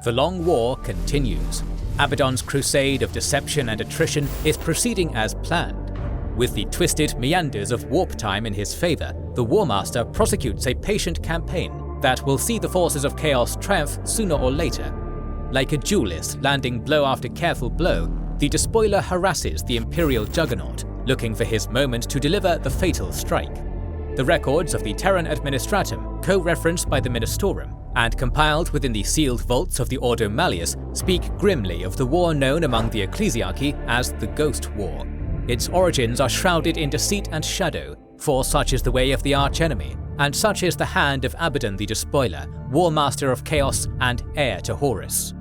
The long war continues. Abaddon's crusade of deception and attrition is proceeding as planned. With the twisted meanders of warp time in his favour, the Warmaster prosecutes a patient campaign that will see the forces of chaos triumph sooner or later. Like a duelist landing blow after careful blow, the Despoiler harasses the Imperial Juggernaut, looking for his moment to deliver the fatal strike. The records of the Terran Administratum, co-referenced by the Ministorum, and compiled within the sealed vaults of the Ordo Malleus, speak grimly of the war known among the Ecclesiarchy as the Ghost War. Its origins are shrouded in deceit and shadow, for such is the way of the archenemy, and such is the hand of Abaddon the Despoiler, Warmaster of Chaos and heir to Horus.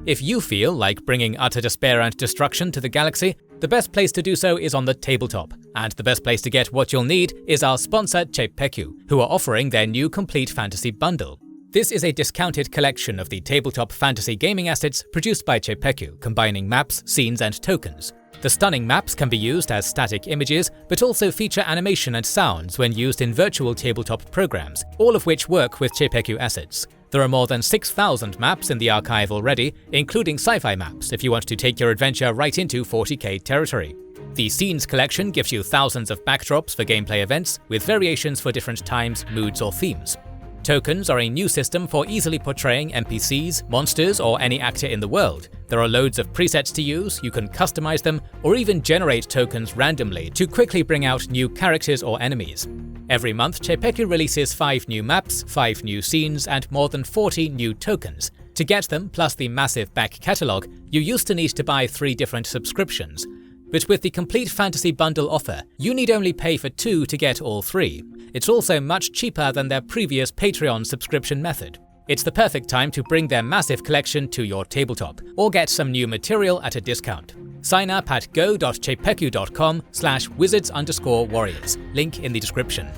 If you feel like bringing utter despair and destruction to the galaxy, the best place to do so is on the tabletop, and the best place to get what you'll need is our sponsor Chepekyu, who are offering their new complete fantasy bundle. This is a discounted collection of the tabletop fantasy gaming assets produced by Chepekyu, combining maps, scenes, and tokens. The stunning maps can be used as static images, but also feature animation and sounds when used in virtual tabletop programs, all of which work with Chepekyu assets. There are more than 6,000 maps in the archive already, including sci-fi maps if you want to take your adventure right into 40k territory. The Scenes collection gives you thousands of backdrops for gameplay events, with variations for different times, moods, or themes. Tokens are a new system for easily portraying NPCs, monsters, or any actor in the world. There are loads of presets to use, you can customize them, or even generate tokens randomly to quickly bring out new characters or enemies. Every month, Chepekyu releases 5 new maps, 5 new scenes, and more than 40 new tokens. To get them, plus the massive back catalogue, you used to need to buy 3 different subscriptions. But with the complete fantasy bundle offer, you need only pay for 2 to get all 3. It's also much cheaper than their previous Patreon subscription method. It's the perfect time to bring their massive collection to your tabletop, or get some new material at a discount. Sign up at go.chepekyu.com/wizards_warriors, link in the description.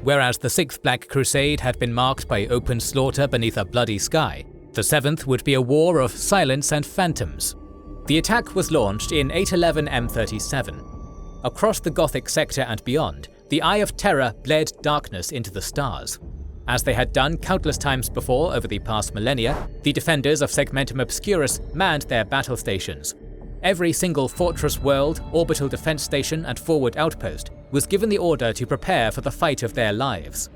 Whereas the 6th Black Crusade had been marked by open slaughter beneath a bloody sky, the 7th would be a war of silence and phantoms. The attack was launched in 811 M37. Across the Gothic sector and beyond, the Eye of Terror bled darkness into the stars. As they had done countless times before over the past millennia, the defenders of Segmentum Obscurus manned their battle stations. Every single fortress world, orbital defense station, and forward outpost was given the order to prepare for the fight of their lives.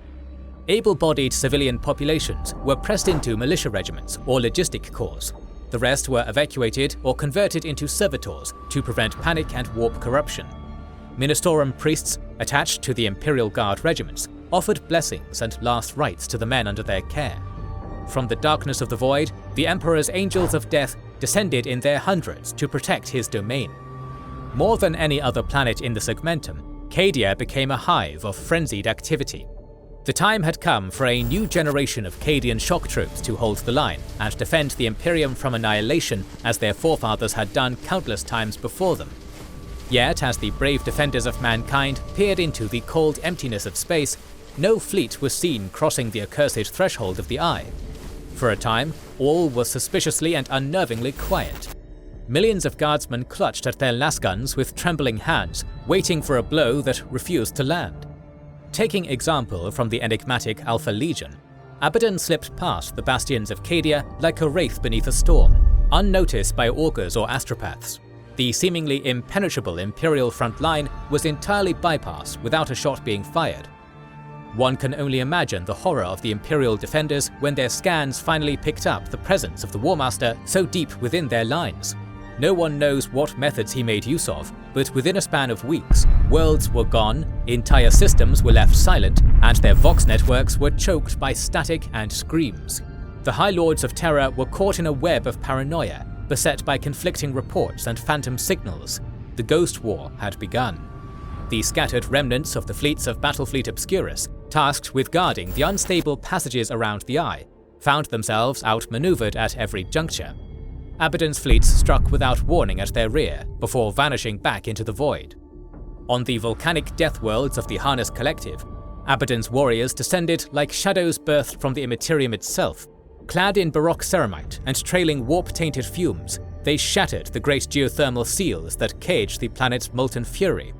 Able-bodied civilian populations were pressed into militia regiments or logistic corps. The rest were evacuated or converted into servitors to prevent panic and warp corruption. Ministorum priests, attached to the Imperial Guard regiments, offered blessings and last rites to the men under their care. From the darkness of the void, the Emperor's angels of death descended in their hundreds to protect his domain. More than any other planet in the Segmentum, Cadia became a hive of frenzied activity. The time had come for a new generation of Cadian shock troops to hold the line and defend the Imperium from annihilation as their forefathers had done countless times before them. Yet, as the brave defenders of mankind peered into the cold emptiness of space, no fleet was seen crossing the accursed threshold of the Eye. For a time, all was suspiciously and unnervingly quiet. Millions of guardsmen clutched at their lasguns with trembling hands, waiting for a blow that refused to land. Taking example from the enigmatic Alpha Legion, Abaddon slipped past the bastions of Cadia like a wraith beneath a storm, unnoticed by augurs or astropaths. The seemingly impenetrable Imperial front line was entirely bypassed without a shot being fired. One can only imagine the horror of the Imperial defenders when their scans finally picked up the presence of the Warmaster so deep within their lines. No one knows what methods he made use of, but within a span of weeks, worlds were gone, entire systems were left silent, and their Vox networks were choked by static and screams. The High Lords of Terror were caught in a web of paranoia, beset by conflicting reports and phantom signals. The Ghost War had begun. The scattered remnants of the fleets of Battlefleet Obscurus, tasked with guarding the unstable passages around the Eye, found themselves outmaneuvered at every juncture. Abaddon's fleets struck without warning at their rear, before vanishing back into the void. On the volcanic death worlds of the Harness Collective, Abaddon's warriors descended like shadows birthed from the Immaterium itself. Clad in Baroque ceramite and trailing warp-tainted fumes, they shattered the great geothermal seals that caged the planet's molten fury.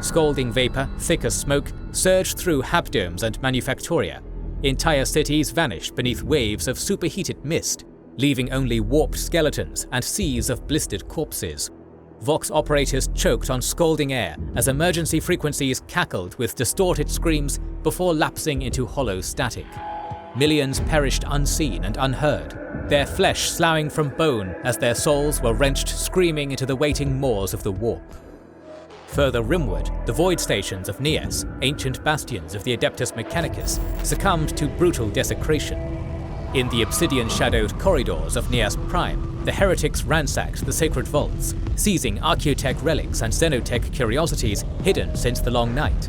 Scalding vapor, thick as smoke, surged through habdomes and manufactoria. Entire cities vanished beneath waves of superheated mist, leaving only warped skeletons and seas of blistered corpses. Vox operators choked on scalding air as emergency frequencies cackled with distorted screams before lapsing into hollow static. Millions perished unseen and unheard, their flesh sloughing from bone as their souls were wrenched screaming into the waiting maws of the warp. Further rimward, the void stations of Nias, ancient bastions of the Adeptus Mechanicus, succumbed to brutal desecration. In the obsidian-shadowed corridors of Nias Prime, the heretics ransacked the sacred vaults, seizing Archaeotech relics and Xenotech curiosities hidden since the long night.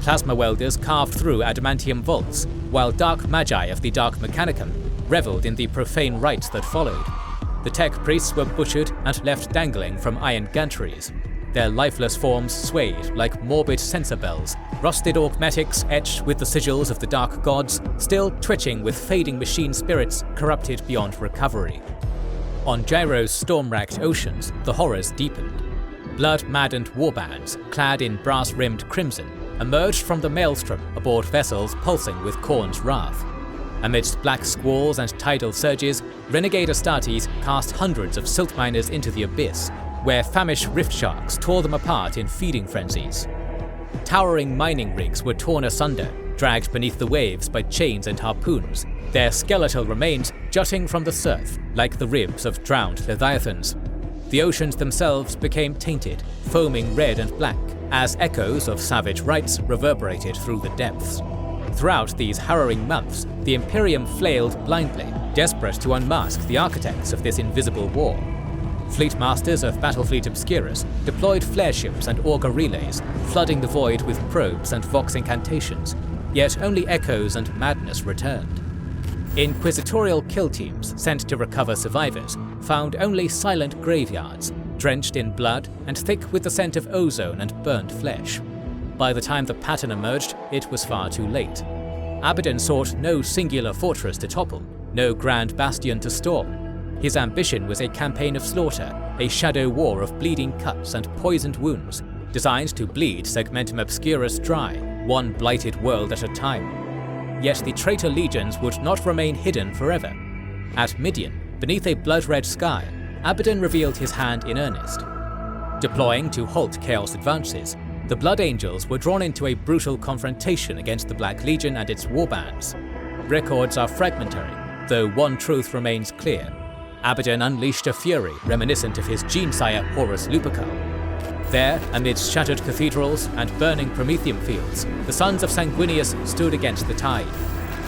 Plasma welders carved through adamantium vaults, while dark magi of the Dark Mechanicum reveled in the profane rites that followed. The tech priests were butchered and left dangling from iron gantries. Their lifeless forms swayed like morbid sensor bells, rusted augmetics etched with the sigils of the dark gods, still twitching with fading machine spirits corrupted beyond recovery. On Gyro's storm-racked oceans, the horrors deepened. Blood-maddened warbands, clad in brass-rimmed crimson, emerged from the maelstrom aboard vessels pulsing with Khorne's wrath. Amidst black squalls and tidal surges, renegade Astartes cast hundreds of silt miners into the abyss, where famished rift sharks tore them apart in feeding frenzies. Towering mining rigs were torn asunder, dragged beneath the waves by chains and harpoons, their skeletal remains jutting from the surf like the ribs of drowned leviathans. The oceans themselves became tainted, foaming red and black, as echoes of savage rites reverberated through the depths. Throughout these harrowing months, the Imperium flailed blindly, desperate to unmask the architects of this invisible war. Fleet masters of Battlefleet Obscurus deployed flare ships and auger relays, flooding the void with probes and vox incantations, yet only echoes and madness returned. Inquisitorial kill teams sent to recover survivors found only silent graveyards, drenched in blood and thick with the scent of ozone and burnt flesh. By the time the pattern emerged, it was far too late. Abaddon sought no singular fortress to topple, no grand bastion to storm. His ambition was a campaign of slaughter, a shadow war of bleeding cuts and poisoned wounds, designed to bleed Segmentum Obscurus dry, one blighted world at a time. Yet the traitor legions would not remain hidden forever. At Midian, beneath a blood-red sky, Abaddon revealed his hand in earnest. Deploying to halt Chaos advances, the Blood Angels were drawn into a brutal confrontation against the Black Legion and its warbands. Records are fragmentary, though one truth remains clear. Abaddon unleashed a fury reminiscent of his gene-sire Horus Lupercal. There, amidst shattered cathedrals and burning Prometheum fields, the sons of Sanguinius stood against the tide.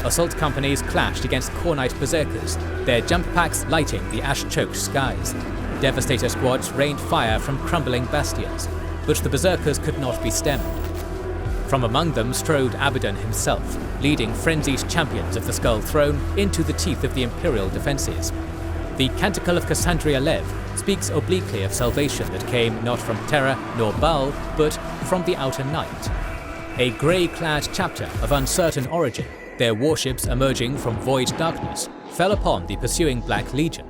Assault companies clashed against Khornite berserkers, their jump packs lighting the ash-choked skies. Devastator squads rained fire from crumbling bastions, but the berserkers could not be stemmed. From among them strode Abaddon himself, leading frenzied champions of the Skull Throne into the teeth of the Imperial defences. The Canticle of Cassandria Lev speaks obliquely of salvation that came not from Terra nor Baal, but from the outer night. A grey-clad chapter of uncertain origin, their warships emerging from void darkness, fell upon the pursuing Black Legion.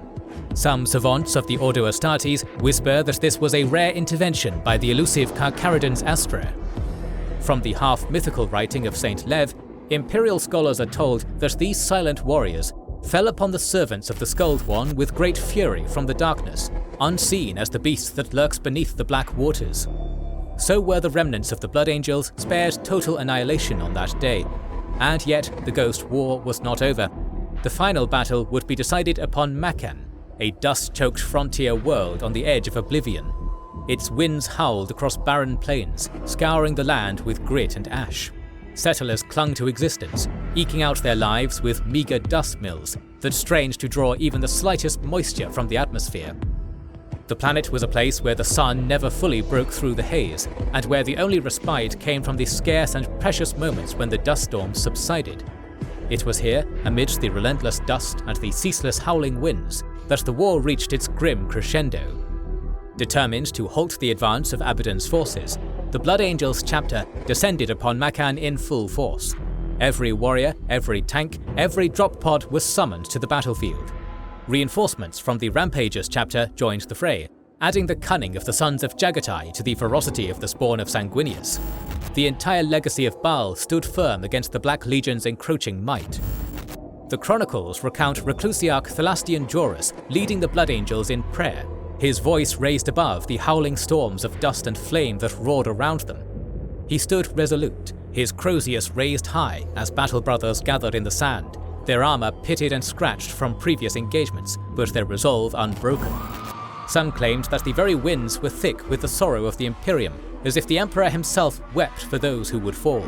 Some savants of the Ordo Astartes whisper that this was a rare intervention by the elusive Carcharodon's Astra. From the half-mythical writing of Saint Lev, Imperial scholars are told that these silent warriors fell upon the servants of the Skulled One with great fury from the darkness, unseen as the beast that lurks beneath the black waters. So were the remnants of the Blood Angels spared total annihilation on that day, and yet the Ghost War was not over. The final battle would be decided upon Makan, a dust-choked frontier world on the edge of oblivion. Its winds howled across barren plains, scouring the land with grit and ash. Settlers clung to existence, eking out their lives with meager dust mills that strained to draw even the slightest moisture from the atmosphere. The planet was a place where the sun never fully broke through the haze, and where the only respite came from the scarce and precious moments when the dust storms subsided. It was here, amidst the relentless dust and the ceaseless howling winds, that the war reached its grim crescendo. Determined to halt the advance of Abaddon's forces, the Blood Angels chapter descended upon Makan in full force. Every warrior, every tank, every drop pod was summoned to the battlefield. Reinforcements from the Rampagers chapter joined the fray, adding the cunning of the sons of Jagatai to the ferocity of the spawn of Sanguinius. The entire legacy of Baal stood firm against the Black Legion's encroaching might. The chronicles recount Reclusiarch Thalastian Jorus leading the Blood Angels in prayer, his voice raised above the howling storms of dust and flame that roared around them. He stood resolute, his crozius raised high as battle brothers gathered in the sand, their armor pitted and scratched from previous engagements, but their resolve unbroken. Some claimed that the very winds were thick with the sorrow of the Imperium, as if the Emperor himself wept for those who would fall.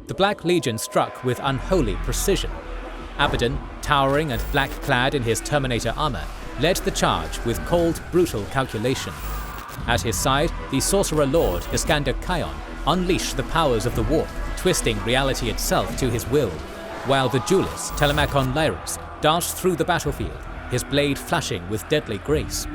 The Black Legion struck with unholy precision. Abaddon, towering and black-clad in his Terminator armor, led the charge with cold, brutal calculation. At his side, the Sorcerer Lord Iskander Kion unleashed the powers of the warp, twisting reality itself to his will, while the duelist Telemachon Lyris danced through the battlefield, his blade flashing with deadly grace.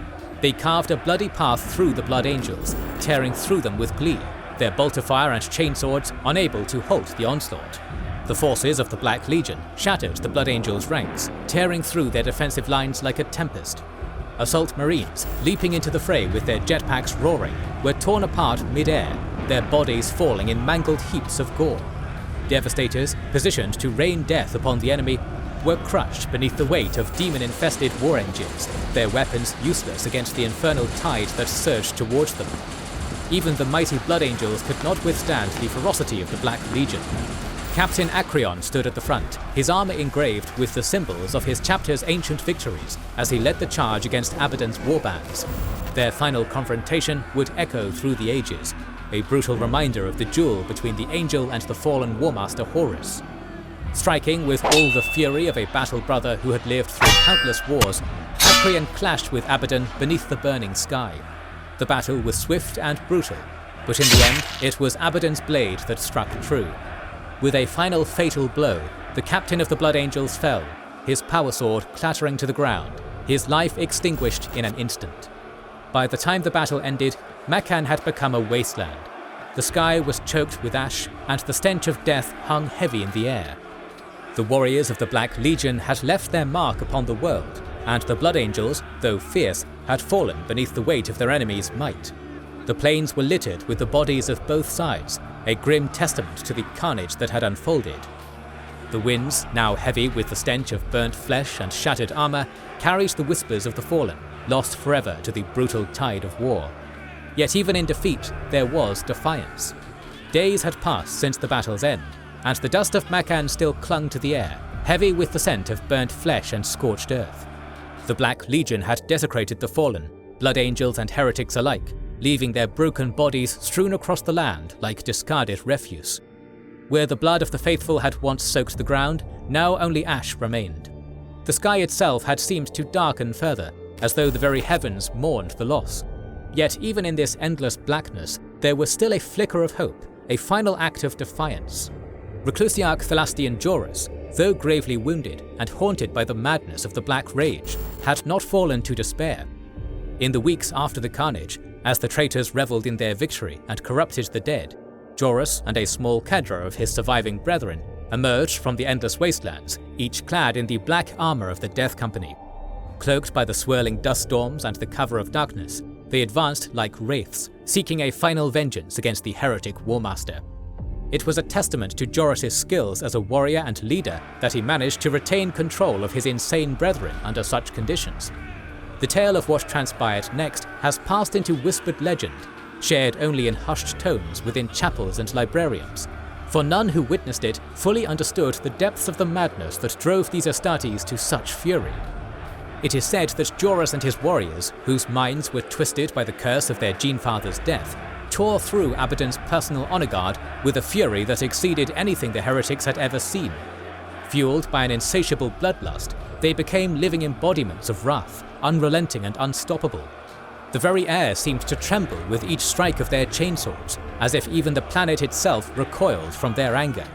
They carved a bloody path through the Blood Angels, tearing through them with glee, their bolter-fire and chainswords unable to halt the onslaught. The forces of the Black Legion shattered the Blood Angels' ranks, tearing through their defensive lines like a tempest. Assault Marines, leaping into the fray with their jetpacks roaring, were torn apart mid-air, their bodies falling in mangled heaps of gore. Devastators, positioned to rain death upon the enemy, were crushed beneath the weight of demon-infested war engines, their weapons useless against the infernal tide that surged towards them. Even the mighty Blood Angels could not withstand the ferocity of the Black Legion. Captain Acreon stood at the front, his armor engraved with the symbols of his chapter's ancient victories as he led the charge against Abaddon's warbands. Their final confrontation would echo through the ages, a brutal reminder of the duel between the Angel and the fallen Warmaster Horus. Striking with all the fury of a battle brother who had lived through countless wars, Acreon clashed with Abaddon beneath the burning sky. The battle was swift and brutal, but in the end it was Abaddon's blade that struck true. With a final fatal blow, the captain of the Blood Angels fell, his power sword clattering to the ground, his life extinguished in an instant. By the time the battle ended, Makkan had become a wasteland. The sky was choked with ash, and the stench of death hung heavy in the air. The warriors of the Black Legion had left their mark upon the world, and the Blood Angels, though fierce, had fallen beneath the weight of their enemies' might. The plains were littered with the bodies of both sides, a grim testament to the carnage that had unfolded. The winds, now heavy with the stench of burnt flesh and shattered armor, carried the whispers of the fallen, lost forever to the brutal tide of war. Yet even in defeat, there was defiance. Days had passed since the battle's end, and the dust of Makkan still clung to the air, heavy with the scent of burnt flesh and scorched earth. The Black Legion had desecrated the fallen, Blood Angels and heretics alike, leaving their broken bodies strewn across the land like discarded refuse. Where the blood of the faithful had once soaked the ground, now only ash remained. The sky itself had seemed to darken further, as though the very heavens mourned the loss. Yet even in this endless blackness, there was still a flicker of hope, a final act of defiance. Reclusiarch Thalastian Jorus, though gravely wounded and haunted by the madness of the Black Rage, had not fallen to despair. In the weeks after the carnage, as the traitors revelled in their victory and corrupted the dead, Jorus and a small cadre of his surviving brethren emerged from the endless wastelands, each clad in the black armor of the Death Company. Cloaked by the swirling dust storms and the cover of darkness, they advanced like wraiths, seeking a final vengeance against the heretic Warmaster. It was a testament to Jorus' skills as a warrior and leader that he managed to retain control of his insane brethren under such conditions. The tale of what transpired next has passed into whispered legend, shared only in hushed tones within chapels and librariums, for none who witnessed it fully understood the depths of the madness that drove these Astartes to such fury. It is said that Jorus and his warriors, whose minds were twisted by the curse of their Genefather's death, tore through Abaddon's personal honor guard with a fury that exceeded anything the heretics had ever seen. Fueled by an insatiable bloodlust, they became living embodiments of wrath, unrelenting and unstoppable. The very air seemed to tremble with each strike of their chainswords, as if even the planet itself recoiled from their anger.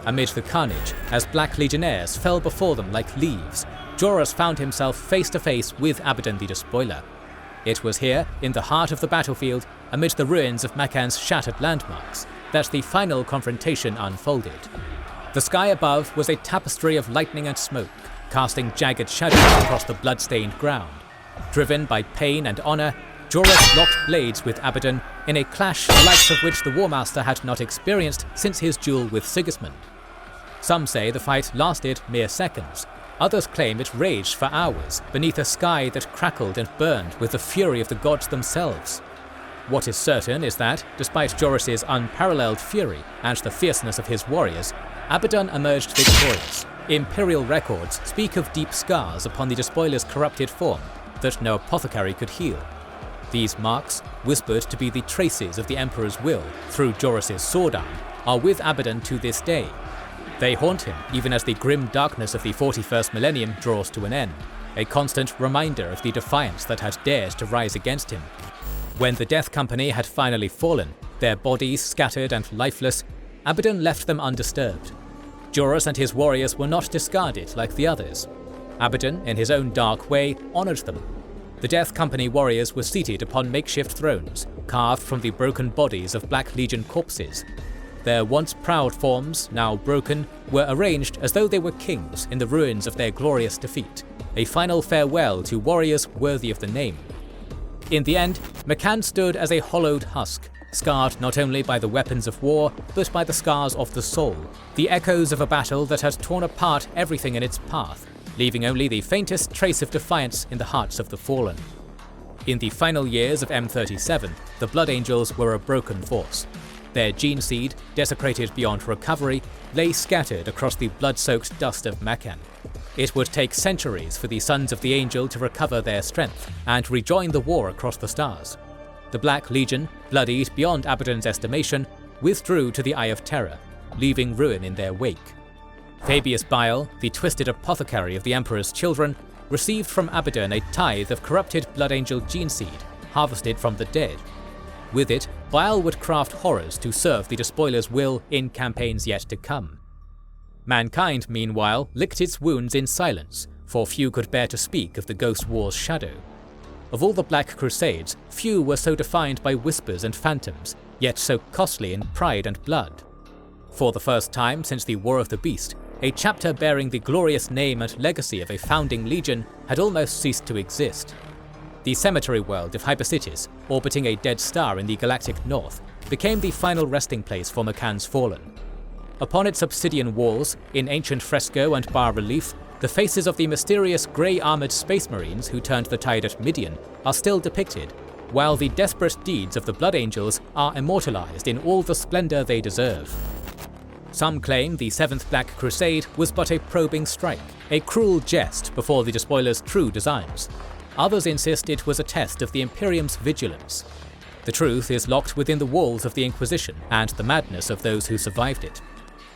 Amid the carnage, as Black Legionnaires fell before them like leaves, Jorus found himself face to face with Abaddon the Despoiler. It was here, in the heart of the battlefield, amid the ruins of Makkan's shattered landmarks, that the final confrontation unfolded. The sky above was a tapestry of lightning and smoke, casting jagged shadows across the blood-stained ground. Driven by pain and honor, Joruss locked blades with Abaddon in a clash the likes of which the War Master had not experienced since his duel with Sigismund. Some say the fight lasted mere seconds, others claim it raged for hours beneath a sky that crackled and burned with the fury of the gods themselves. What is certain is that, despite Joruss's unparalleled fury and the fierceness of his warriors, Abaddon emerged victorious. Imperial records speak of deep scars upon the despoiler's corrupted form that no apothecary could heal. These marks, whispered to be the traces of the Emperor's will through Joruss's sword arm, are with Abaddon to this day. They haunt him even as the grim darkness of the 41st millennium draws to an end, a constant reminder of the defiance that had dared to rise against him. When the Death Company had finally fallen, their bodies scattered and lifeless, Abaddon left them undisturbed. Joruss and his warriors were not discarded like the others. Abaddon, in his own dark way, honoured them. The Death Company warriors were seated upon makeshift thrones, carved from the broken bodies of Black Legion corpses. Their once proud forms, now broken, were arranged as though they were kings in the ruins of their glorious defeat, a final farewell to warriors worthy of the name. In the end, Maksym stood as a hollowed husk, scarred not only by the weapons of war, but by the scars of the soul, the echoes of a battle that had torn apart everything in its path, leaving only the faintest trace of defiance in the hearts of the fallen. In the final years of M37, the Blood Angels were a broken force. Their gene seed, desecrated beyond recovery, lay scattered across the blood-soaked dust of Maksym. It would take centuries for the Sons of the Angel to recover their strength and rejoin the war across the stars. The Black Legion, bloodied beyond Abaddon's estimation, withdrew to the Eye of Terror, leaving ruin in their wake. Fabius Bile, the twisted apothecary of the Emperor's children, received from Abaddon a tithe of corrupted Blood Angel gene seed, harvested from the dead. With it, Bile would craft horrors to serve the despoiler's will in campaigns yet to come. Mankind, meanwhile, licked its wounds in silence, for few could bear to speak of the Ghost War's shadow. Of all the Black Crusades, few were so defined by whispers and phantoms, yet so costly in pride and blood. For the first time since the War of the Beast, a chapter bearing the glorious name and legacy of a founding legion had almost ceased to exist. The cemetery world of Hypercitis, orbiting a dead star in the galactic north, became the final resting place for Maksym's fallen. Upon its obsidian walls, in ancient fresco and bas-relief, the faces of the mysterious grey-armoured space marines who turned the tide at Midian are still depicted, while the desperate deeds of the Blood Angels are immortalised in all the splendour they deserve. Some claim the 7th Black Crusade was but a probing strike, a cruel jest before the despoiler's true designs. Others insist it was a test of the Imperium's vigilance. The truth is locked within the walls of the Inquisition and the madness of those who survived it.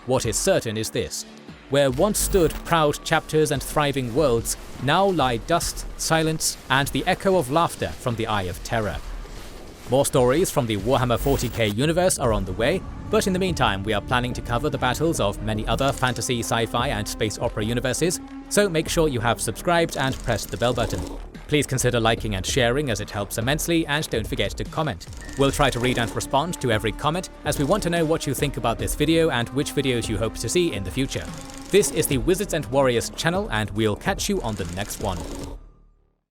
What is certain is this: where once stood proud chapters and thriving worlds, now lie dust, silence, and the echo of laughter from the Eye of Terror. More stories from the Warhammer 40k universe are on the way, but in the meantime we are planning to cover the battles of many other fantasy, sci-fi and space opera universes, so make sure you have subscribed and pressed the bell button. Please consider liking and sharing as it helps immensely, and don't forget to comment. We'll try to read and respond to every comment, as we want to know what you think about this video and which videos you hope to see in the future. This is the Wizards and Warriors channel, and we'll catch you on the next one.